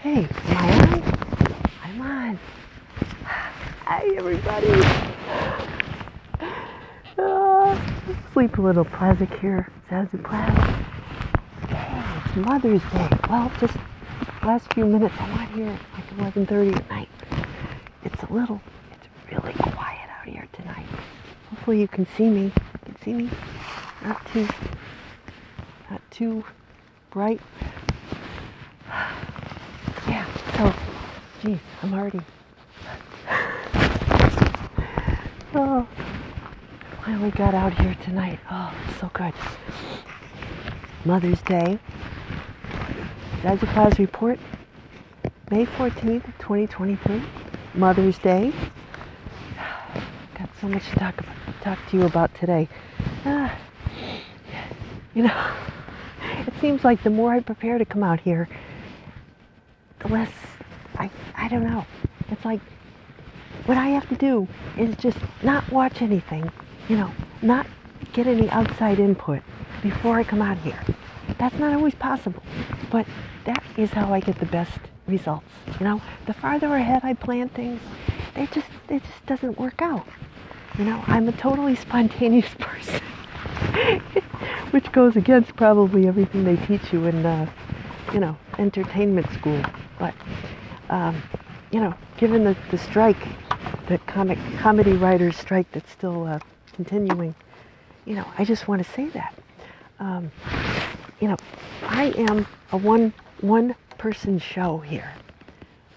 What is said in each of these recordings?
Hey, am I on? I'm on. Hi, everybody. Sleep a little Plazz here, Zazoo Plazz. Hey, it's Mother's Day. Well, just last few minutes. I'm out here at like 11:30 at night. It's really quiet out here tonight. Hopefully you can see me. You can see me. Not too bright. Yeah, so, geez, I'm already, finally got out here tonight. Oh, it's so good. Mother's Day. Zazoo Plazz report, May 14th, 2023. Mother's Day. Got so much to talk to you about today. It seems like the more I prepare to come out here, the less, I don't know. It's like what I have to do is just not watch anything, not get any outside input before I come out here. That's not always possible, but that is how I get the best results. The farther ahead I plan things, it just doesn't work out. I'm a totally spontaneous person, which goes against probably everything they teach you in, entertainment school. But, given the strike, the comedy writers strike that's still continuing, I just want to say that. I am a one-person show here.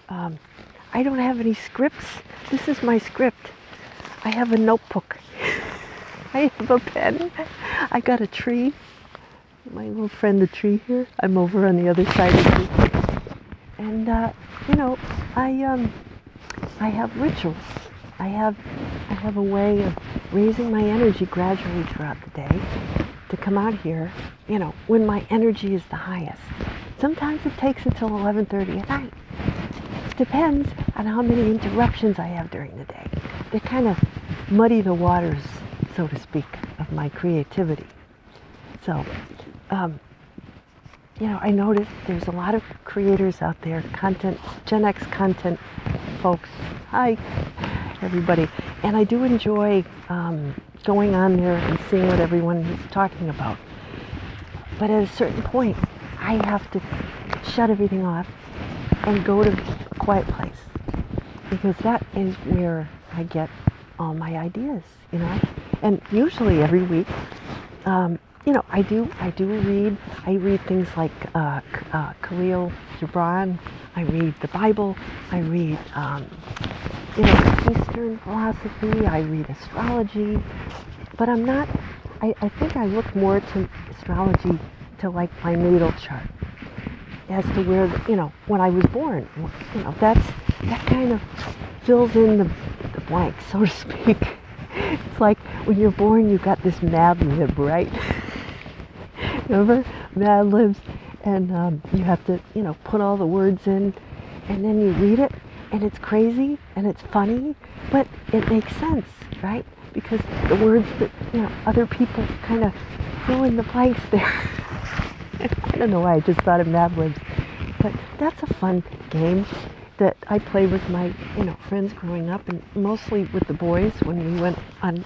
I don't have any scripts. This is my script. I have a notebook. I have a pen. I got a tree. My little friend, the tree here. I'm over on the other side of the tree. And, I have rituals. I have a way of raising my energy gradually throughout the day to come out here, when my energy is the highest. Sometimes it takes until 11:30 at night. It depends on how many interruptions I have during the day. They kind of muddy the waters, so to speak, of my creativity. So, I noticed there's a lot of creators out there, Gen X content folks. Hi, everybody. And I do enjoy going on there and seeing what everyone is talking about. But at a certain point, I have to shut everything off and go to a quiet place, because that is where I get all my ideas, And usually every week, I do read. I read things like Khalil Gibran. I read the Bible. I read, Eastern philosophy. I read astrology. But I'm not. I think I look more to astrology to like my natal chart as to where when I was born. That kind of fills in the blank, so to speak. It's like when you're born, you've got this Mad Lib, right? Remember Mad Libs? And you have to, put all the words in, and then you read it, and it's crazy, and it's funny, but it makes sense, right? Because the words that, other people kind of fill in the blanks there. I don't know why I just thought of Mad Libs, but that's a fun game that I play with my, friends growing up, and mostly with the boys when we went on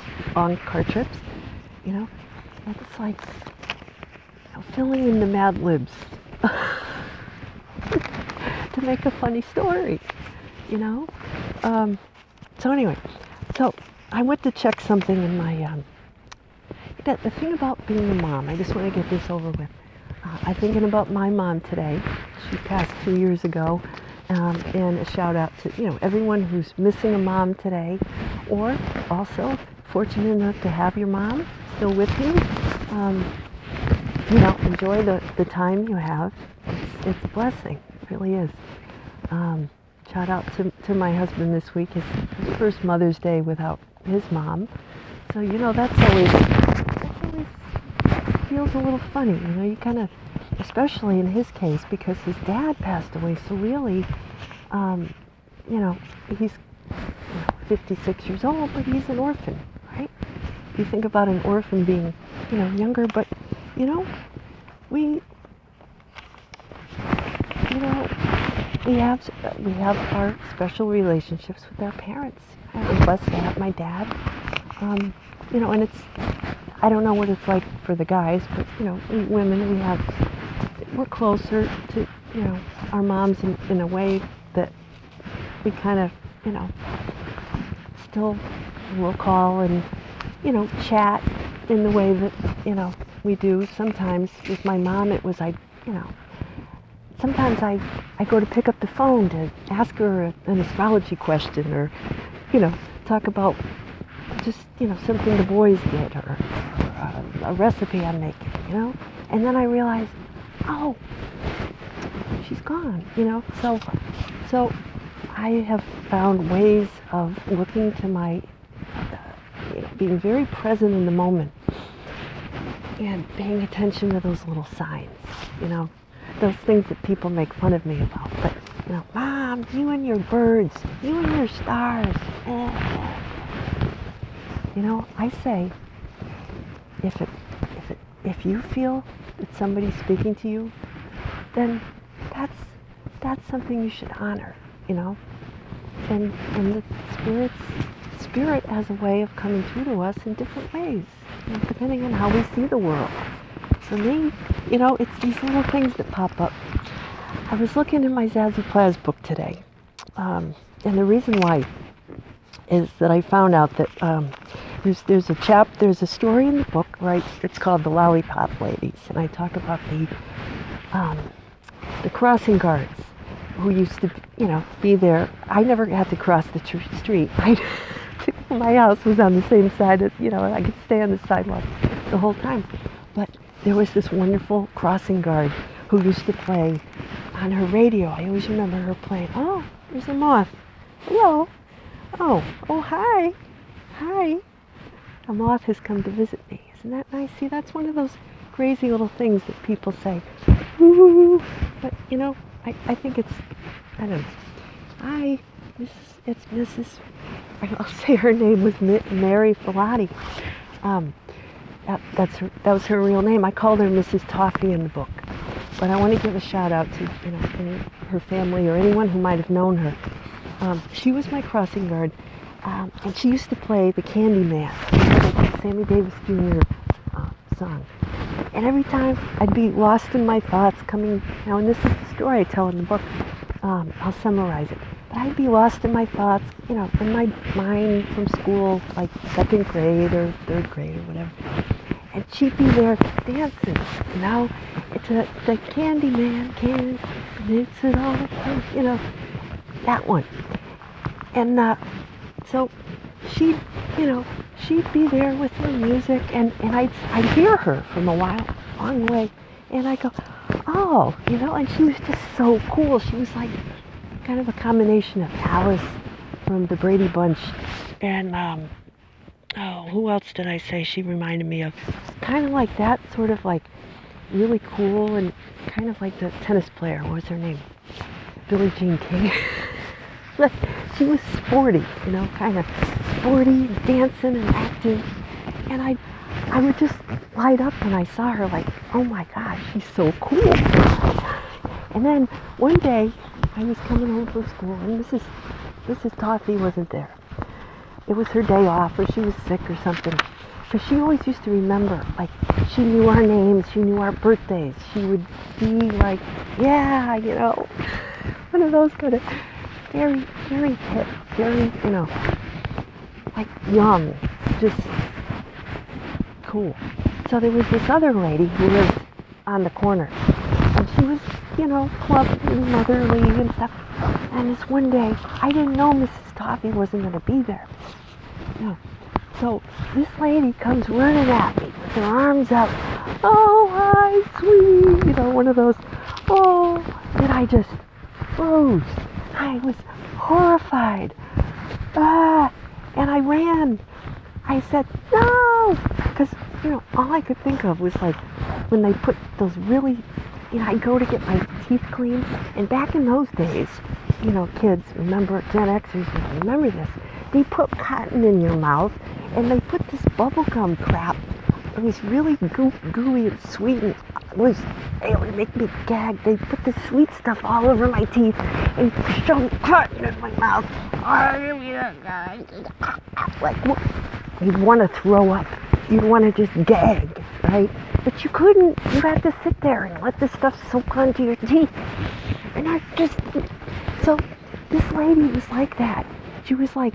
car trips, And it's like filling in the Mad Libs to make a funny story, So anyway, I went to check something in my, the thing about being a mom, I just want to get this over with. I'm thinking about my mom today. She passed 2 years ago. And a shout out to, everyone who's missing a mom today, or also fortunate enough to have your mom still with you. Enjoy the time you have. It's a blessing. It really is. Shout out to my husband this week. His first Mother's Day without his mom. So, that's always feels a little funny. You kind of, especially in his case, because his dad passed away so really, he's 56 years old, but he's an orphan, right? You think about an orphan being, younger, but, we, we have our special relationships with our parents. I'm blessed to have my dad. And I don't know what it's like for the guys, but we women, we're closer to our moms in a way that we kind of still will call and chat in the way that we do. Sometimes with my mom, it was sometimes I go to pick up the phone to ask her an astrology question, or talk about just something the boys did, or a recipe I'm making, and then I realize, oh, she's gone, so I have found ways of looking to my being very present in the moment and paying attention to those little signs, those things that people make fun of me about. But Mom, you and your birds, you and your stars. I say, if you feel that somebody's speaking to you, then that's something you should honor, and the spirit has a way of coming through to us in different ways, depending on how we see the world. For me, it's these little things that pop up. I was looking in my Zazoo Plazz book today, and the reason why is that I found out that there's a story in the book, right? It's called the Lollipop Ladies, and I talk about the crossing guards who used to, be there. I never had to cross the street. My house was on the same side of, I could stay on the sidewalk the whole time. But there was this wonderful crossing guard who used to play on her radio. I always remember her playing, oh, there's a moth. Hello. Oh, hi. Hi. A moth has come to visit me. Isn't that nice? See, that's one of those crazy little things that people say. Ooh. But, I think it's, I don't know. Hi, it's Mrs. I'll say her name was Mary Filati. That was her real name. I called her Mrs. Toffee in the book. But I want to give a shout out to her family or anyone who might have known her. She was my crossing guard, and she used to play the Candyman, the Sammy Davis Jr. Song. And every time I'd be lost in my thoughts coming, and this is the story I tell in the book, I'll summarize it. But I'd be lost in my thoughts, in my mind from school, like second grade or third grade or whatever. And she'd be there dancing, to the Candyman can mix it all, that one. And so she'd be there with her music, and I'd hear her from a long way, and I go, oh, and she was just so cool. She was like kind of a combination of Alice from the Brady Bunch and who else did I say she reminded me of? Kind of like that, sort of like really cool, and kind of like the tennis player. What was her name? Billie Jean King. Like, she was sporty, kind of sporty, dancing and acting. And I would just light up when I saw her, like, oh my gosh, she's so cool. And then one day, I was coming home from school, and Mrs. Toffee wasn't there. It was her day off, or she was sick or something. Because she always used to remember, like, she knew our names, she knew our birthdays. She would be like, yeah, one of those kind of very, very hip, very, like young, just cool. So there was this other lady who lived on the corner, and she was, club and motherly and stuff. And this one day, I didn't know Mrs. Toffee wasn't going to be there. So this lady comes running at me with her arms up. Oh, hi, sweetie. One of those. Oh, and I just froze. I was horrified. And I ran. I said, no, because, all I could think of was like when they put those really, I'd go to get my teeth cleaned, and back in those days, kids, remember, Gen Xers, remember this, they put cotton in your mouth, and they put this bubble gum crap. It was really gooey and sweet, and They would make me gag. They put the sweet stuff all over my teeth and shove cotton in my mouth. Like, you'd want to throw up. You'd want to just gag, right? But you couldn't. You had to sit there and let this stuff soak onto your teeth. And so this lady was like that. She was like,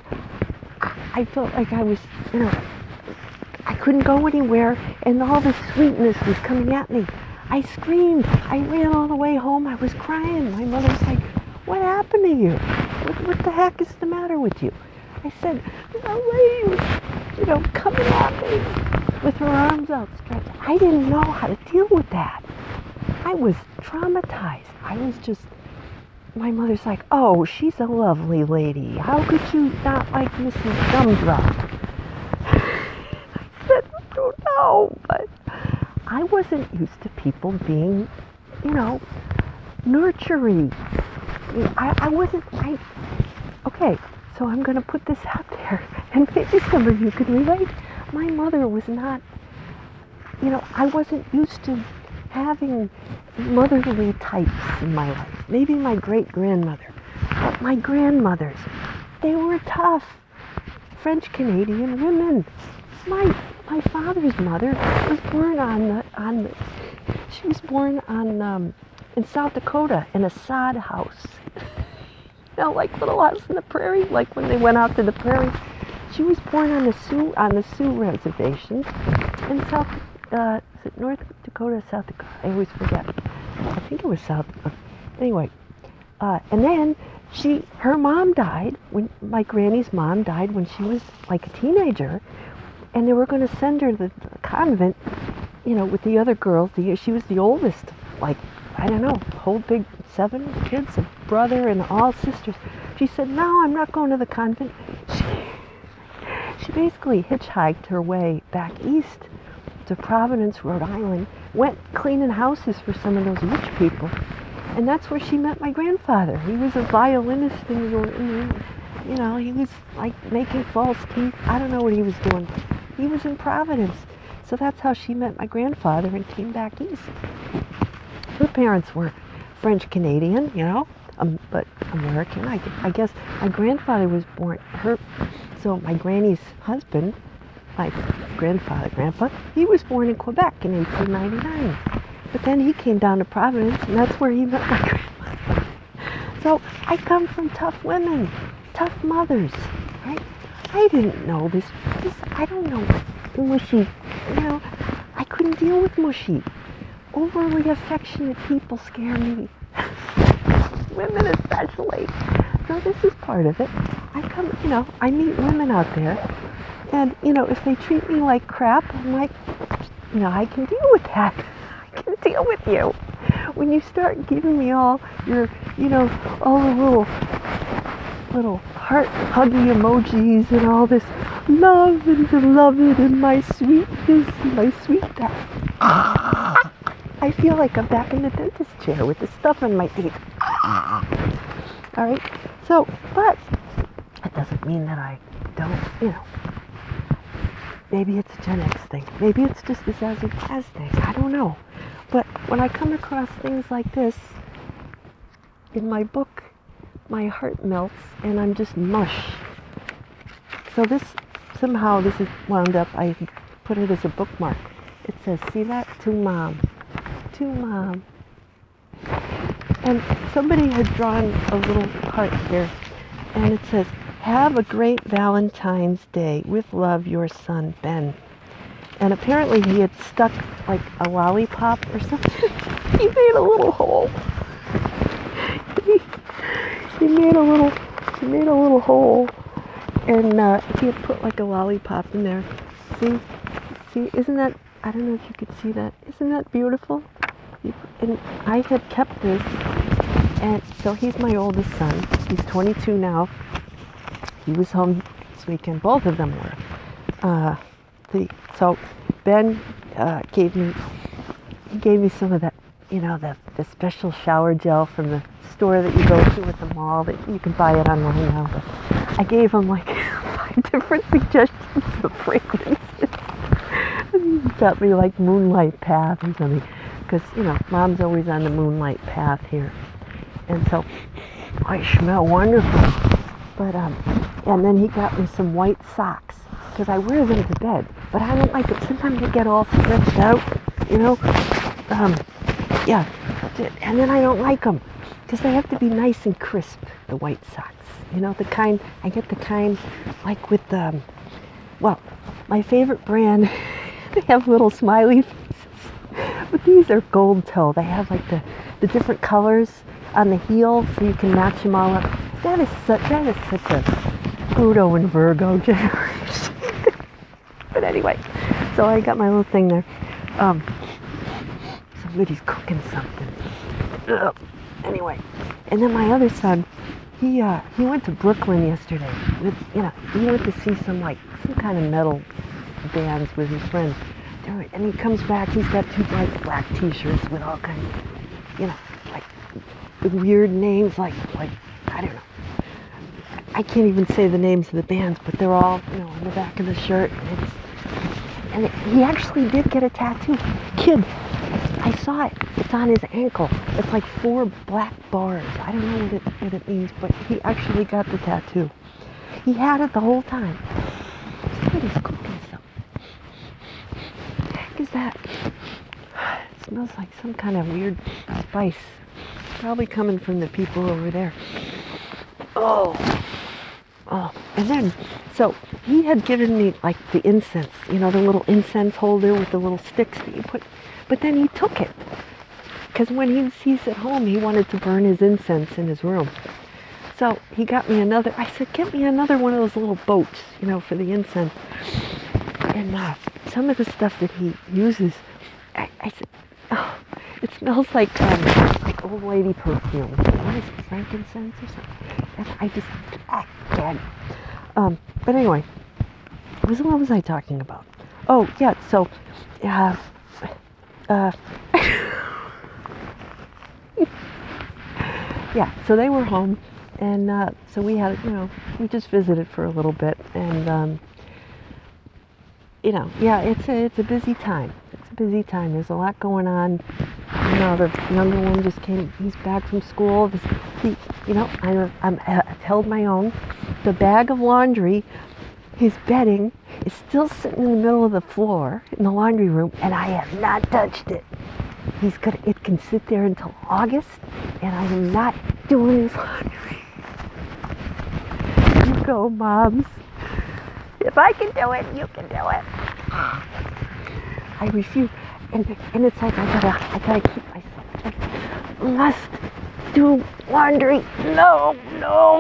I felt like I was, I couldn't go anywhere, and all this sweetness was coming at me. I screamed. I ran all the way home. I was crying. My mother was like, what happened to you? What the heck is the matter with you? I said, a lady was, coming at me with her arms outstretched. I didn't know how to deal with that. I was traumatized. My mother's like, oh, she's a lovely lady. How could you not like Mrs. Gumdrop? I said, I don't know, but I wasn't used to people being, nurturing. Okay, so I'm going to put this out there, and maybe some of you could relate. My mother was not, I wasn't used to having motherly types in my life. Maybe my great-grandmother, but my grandmothers, they were tough French-Canadian women. My father's mother was born in South Dakota in a sod house. Like Little House on the Prairie, like when they went out to the prairie. She was born on the Sioux reservation in is it North Dakota, South Dakota? I always forget. I think it was South. Anyway, and then her mom died when my granny's mom died when she was like a teenager, and they were going to send her to the convent, with the other girls. She was the oldest, like, I don't know, whole big 7 kids, a brother and all sisters. She said, no, I'm not going to the convent. She basically hitchhiked her way back east to Providence, Rhode Island, went cleaning houses for some of those rich people. And that's where she met my grandfather. He was a violinist he was like making false teeth. I don't know what he was doing. He was in Providence. So that's how she met my grandfather and came back east. Her parents were French-Canadian, but American. I guess my grandfather was born, so my granny's husband, my grandpa, he was born in Quebec in 1899. But then he came down to Providence, and that's where he met my grandmother. So I come from tough women, tough mothers, right? I didn't know this I don't know, mushy, I couldn't deal with mushy. Overly affectionate people scare me. Women especially. So this is part of it. I meet women out there, and, if they treat me like crap, I'm like, I can deal with that. I can deal with you. When you start giving me all your, all the little heart huggy emojis and all this love and beloved and my sweetness and my sweet that. I feel like I'm back in the dentist chair with the stuff in my teeth. All right? So, but it doesn't mean that I don't, maybe it's a Gen X thing. Maybe it's just the Zazoo Plazz thing. I don't know. But when I come across things like this, in my book, my heart melts and I'm just mush. So somehow this is wound up, I put it as a bookmark. It says, see that? To Mom. To Mom. And somebody had drawn a little heart here, and it says, have a great Valentine's Day. With love, your son, Ben. And apparently he had stuck like a lollipop or something. He made a little hole. He made a little hole, and he had put like a lollipop in there. See, isn't that, I don't know if you could see that. Isn't that beautiful? And I had kept this, and so he's my oldest son. He's 22 now. He was home this weekend. Both of them were. So Ben gave me some of that, the special shower gel from the store that you go to at the mall. That you can buy it online now. But I gave him like 5 different suggestions of fragrances. He got me like Moonlight Path or something. because, Mom's always on the moonlight path here. And so I smell wonderful. But, and then he got me some white socks because I wear them to bed. But I don't like it. Sometimes they get all stretched out, Yeah. And then I don't like them because they have to be nice and crisp, the white socks. I get the kind like with my favorite brand, they have little smiley faces, but these are gold toe. They have like the different colors on the heel so you can match them all up. That is such a Pluto and Virgo generation. But anyway, so I got my little thing there. Somebody's cooking something. Ugh. Anyway, and then my other son, he went to Brooklyn yesterday. He went to see some kind of metal bands with his friends. And he comes back, he's got two black t-shirts with all kinds of, weird names, like I don't know. I can't even say the names of the bands, but they're all, on the back of the shirt. And he actually did get a tattoo. Kid, I saw it. It's on his ankle. It's like 4 black bars. I don't know what it means, but he actually got the tattoo. He had it the whole time. Somebody's cooking something. What the heck is that? It smells like some kind of weird spice. Probably coming from the people over there. Oh. And then, so he had given me the incense, the little incense holder with the little sticks that you put, but then he took it. Because when he's at home, he wanted to burn his incense in his room. So he got me another, I said, get me another one of those little boats, for the incense. And some of the stuff that he uses, I said, oh, it smells like old lady perfume. What is it, frankincense or something? And I just, can't. But anyway, what was I talking about? Oh, yeah, so, yeah, so they were home, and so we had, we just visited for a little bit, and, it's a busy time. It's a busy time. There's a lot going on. The younger one just came. He's back from school. I held my own. The bag of laundry, his bedding, is still sitting in the middle of the floor in the laundry room, and I have not touched it. It can sit there until August, and I am not doing his laundry. You go, moms. If I can do it, you can do it. I refuse. And it's like I gotta keep myself. I must do laundry. No,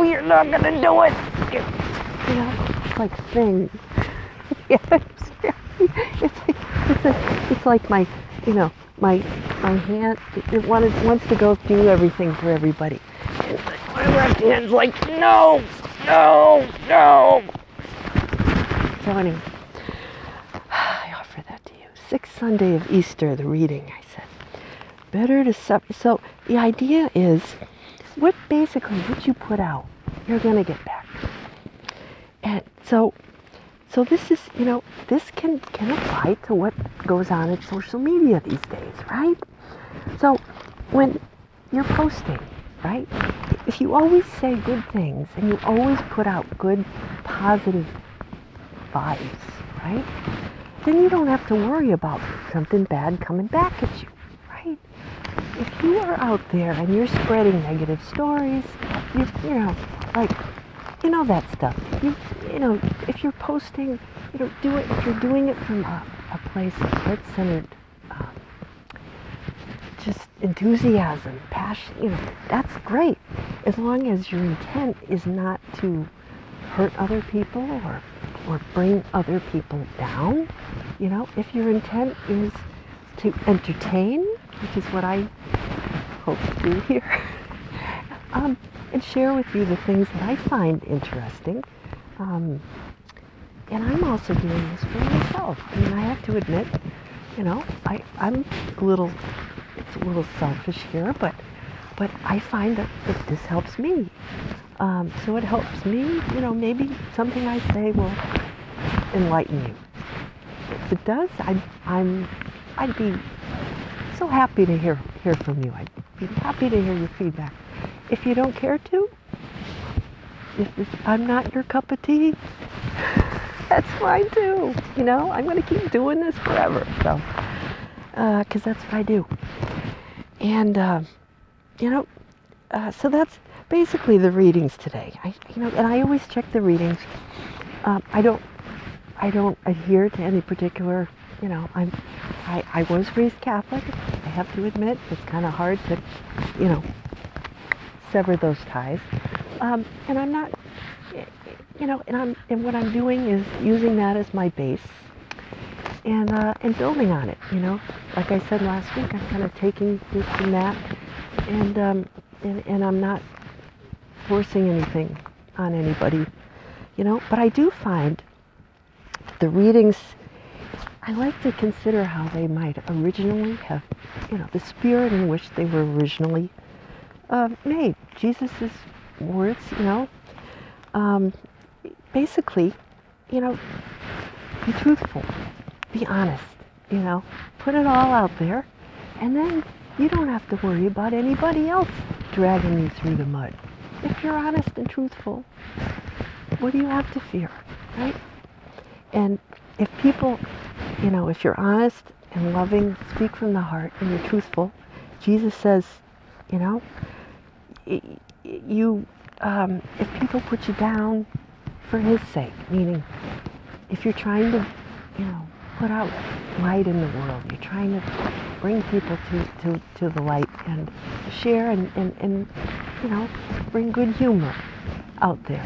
you're not gonna do it. It's like thing. It's like my, my hand. It wants to go do everything for everybody. And my left hand's like, no. So anyway, I offer that to you. 6th Sunday of Easter, the reading, I said. Better to suffer. So the idea is, what you put out, you're going to get back. And so this is, this can apply to what goes on in social media these days, right? So when you're posting, right, if you always say good things and you always put out good, positive vibes, right, then you don't have to worry about something bad coming back at you, right? If you are out there and you're spreading negative stories, that stuff. If you're posting, do it. If you're doing it from a place of heart-centered, just enthusiasm, passion, that's great. As long as your intent is not to hurt other people or bring other people down, if your intent is to entertain, which is what I hope to do here, and share with you the things that I find interesting. And I'm also doing this for myself. I mean, I have to admit, I'm it's a little selfish here, but I find that this helps me. So it helps me, maybe something I say will enlighten you. If it does, I'd be so happy to hear from you. I'd be happy to hear your feedback. If you don't care to, if I'm not your cup of tea, that's fine too. You know, I'm going to keep doing this forever. So, because that's what I do. And, so that's basically the readings today. And I always check the readings. I don't adhere to any particular, I was raised Catholic. I have to admit, it's kind of hard to, sever those ties. And I'm not, and what I'm doing is using that as my base and building on it, Like I said last week, I'm kind of taking this and that, and I'm not forcing anything on anybody, But I do find the readings, I like to consider how they might originally have, the spirit in which they were originally made. Jesus's words, basically, be truthful, be honest, put it all out there, and then you don't have to worry about anybody else dragging you through the mud. If you're honest and truthful, what do you have to fear, right? And if people, if you're honest and loving, speak from the heart, and you're truthful, Jesus says, if people put you down for his sake, meaning if you're trying to, put out light in the world, you're trying to bring people to the light and share and bring good humor out there.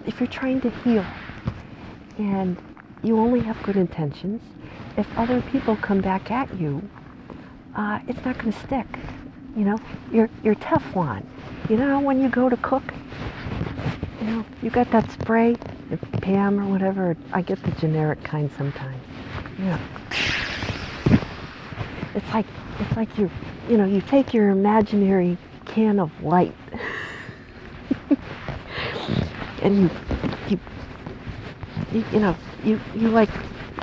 If you're trying to heal and you only have good intentions, if other people come back at you, it's not going to stick. You're Teflon. When you go to cook, you got that spray, the Pam or whatever. I get the generic kind sometimes. It's like you take your imaginary can of light and you like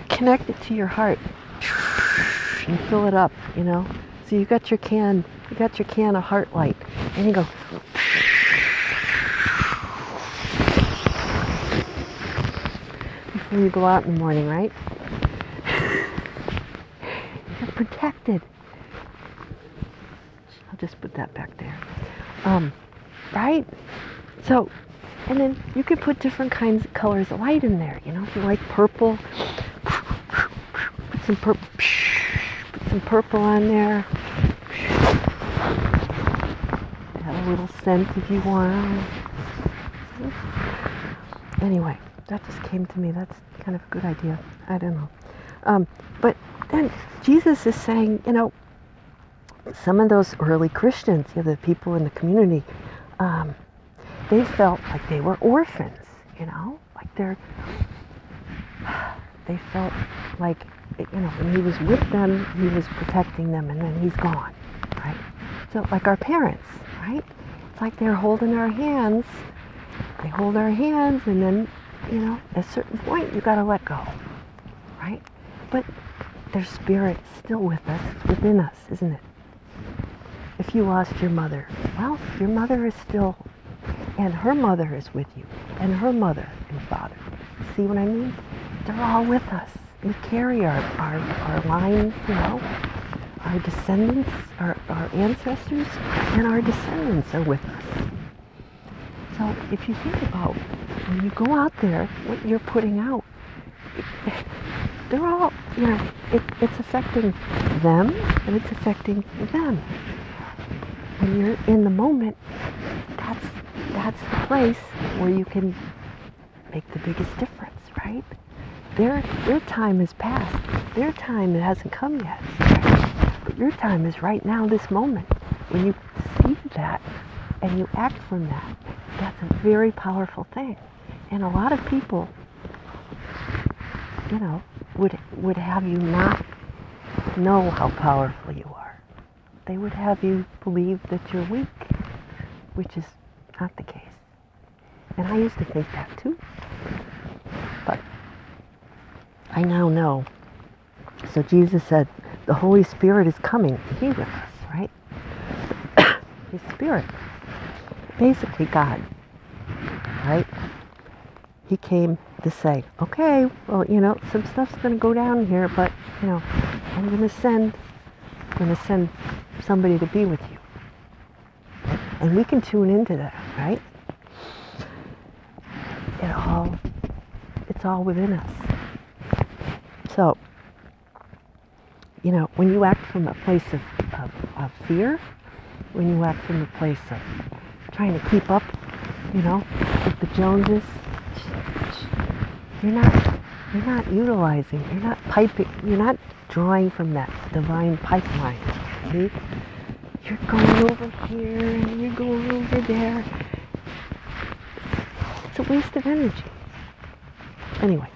connect it to your heart and fill it up, So you got your can of heart light, and you go before you go out in the morning, right? You're protected. I'll just put that back there. Right? So, and then you could put different kinds of colors of light in there. If you like purple, put some purple on there. Add a little scent if you want. Anyway, that just came to me. That's kind of a good idea. I don't know. But then Jesus is saying, some of those early Christians, the people in the community, they felt like they were orphans, like they felt like, when he was with them, he was protecting them, and then he's gone, right? So like our parents, right? It's like they're holding our hands. They hold our hands, and then, at a certain point, you got to let go, right? But their spirit's still with us. It's within us, isn't it? If you lost your mother, well, your mother is still, and her mother is with you, and her mother and father. See what I mean? They're all with us. We carry our line, our descendants, our ancestors, and our descendants are with us. So if you think about when you go out there, what you're putting out, they're all, it's affecting them, and it's affecting them. When you're in the moment, that's the place where you can make the biggest difference, right? Their time is past. Their time hasn't come yet. But your time is right now, this moment. When you see that and you act from that, that's a very powerful thing. And a lot of people, would have you not know how powerful you are. They would have you believe that you're weak, which is not the case. And I used to think that too. But I now know. So Jesus said, the Holy Spirit is coming to be with us, right? His Spirit, basically God, right? He came to say, okay, well, some stuff's going to go down here, but, I'm going to send somebody to be with you. And we can tune into that, right? It's all within us. So, when you act from a place of fear, when you act from a place of trying to keep up, with the Joneses, you're not utilizing, you're not piping, you're not drawing from that divine pipeline. See? You're going over here and you're going over there. It's a waste of energy. Anyway,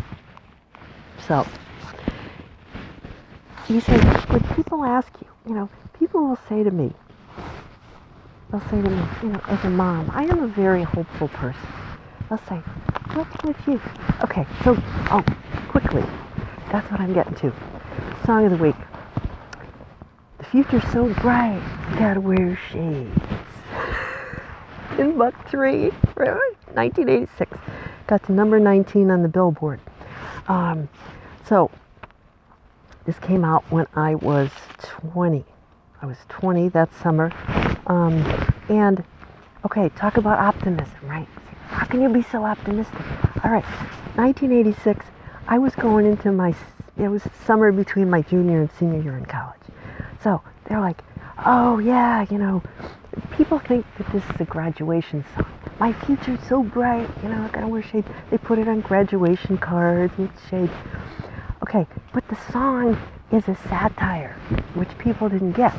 so you say, when people ask you, people will say to me, as a mom, I am a very hopeful person. They'll say, what's with you? Okay, so, quickly, that's what I'm getting to. Song of the week. The future's so bright, you gotta wear shades. In Buck 3, 1986. Got to number 19 on the Billboard. So, this came out when I was 20. I was 20 that summer. And, okay, talk about optimism, right? How can you be so optimistic? All right, 1986, I was going into it was summer between my junior and senior year in college. So they're like, oh yeah, people think that this is a graduation song. My future's so bright, I gotta wear shades. They put it on graduation cards with shades. Okay, but the song is a satire, which people didn't get.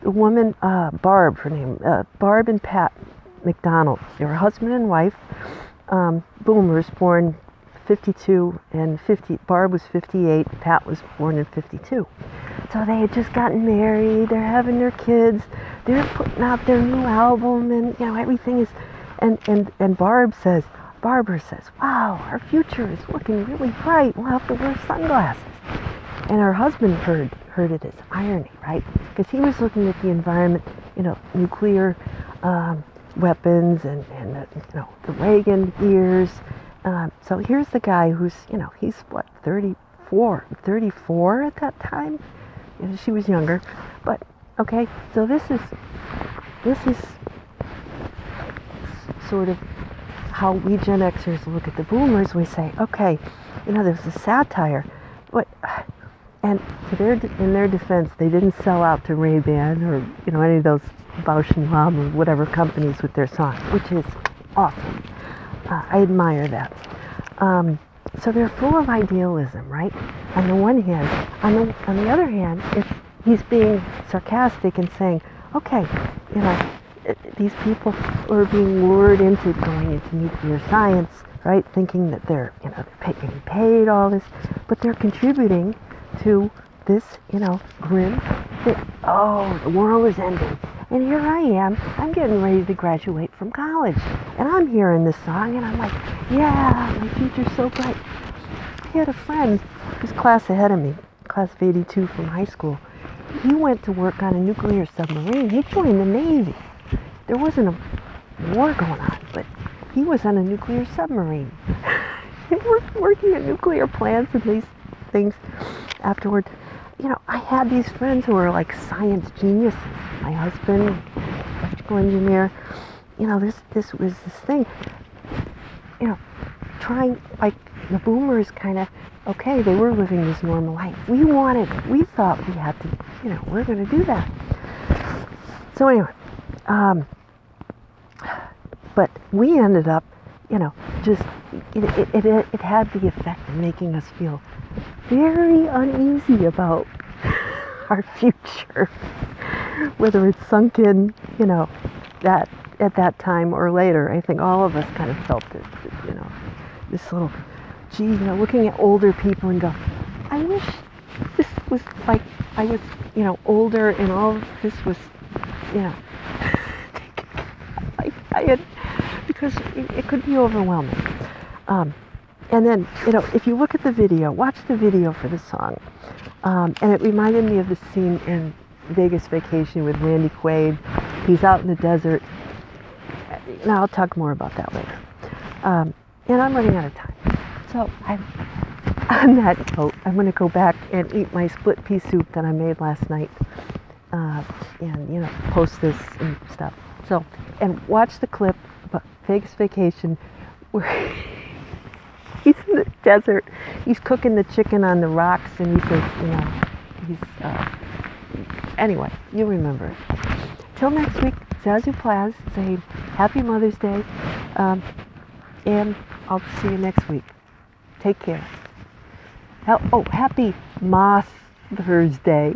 The woman, Barb, her name, Barb and Pat McDonald, they were husband and wife, boomers, born 52 and 50. Barb was 58, Pat was born in 52. So they had just gotten married, they're having their kids, they're putting out their new album, and everything is, and Barbara says, wow, our future is looking really bright, we'll have to wear sunglasses. And her husband heard it as irony, right? Because he was looking at the environment, nuclear weapons and the Reagan years. So here's the guy who's, he's what, 34 at that time? She was younger. But, okay, so this is sort of how we Gen Xers look at the boomers. We say, okay, there's a satire, but... And in their defense, they didn't sell out to Ray-Ban or any of those Bausch & Lomb or whatever companies with their songs, which is awesome. I admire that. So they're full of idealism, right? On the one hand, on the other hand, he's being sarcastic and saying, okay, these people are being lured into going into nuclear science, right? Thinking that they're getting paid all this, but they're contributing to this, grim that, the world is ending. And here I am, I'm getting ready to graduate from college. And I'm hearing this song and I'm like, yeah, my future's so bright. I had a friend who's class ahead of me, class of 82 from high school. He went to work on a nuclear submarine. He joined the Navy. There wasn't a war going on, but he was on a nuclear submarine. He worked working at nuclear plants and these things. Afterward, I had these friends who were like science geniuses. My husband, electrical engineer, this was this thing, trying, like the boomers kind of, okay, they were living this normal life. We thought we had to, we're going to do that. So anyway, but we ended up, just, it had the effect of making us feel very uneasy about our future, whether it's sunk in, that at that time or later. I think all of us kind of felt it, this little, looking at older people and go, I wish this was like I was, older and all of this was, I had, because it could be overwhelming. And then, if you look at the video, watch the video for the song. And it reminded me of the scene in Vegas Vacation with Randy Quaid. He's out in the desert. Now I'll talk more about that later. And I'm running out of time. So on that note, I'm going to go back and eat my split pea soup that I made last night. And post this and stuff. So, and watch the clip about Vegas Vacation where he's in the desert. He's cooking the chicken on the rocks, and he says, anyway, you remember it. Till next week, Zazoo Plazz, say Happy Mother's Day, and I'll see you next week. Take care. Happy Moth-er's Day.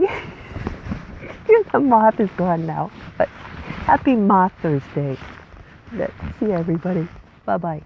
The moth is gone now, but happy Moth-er's Day. See everybody. Bye-bye.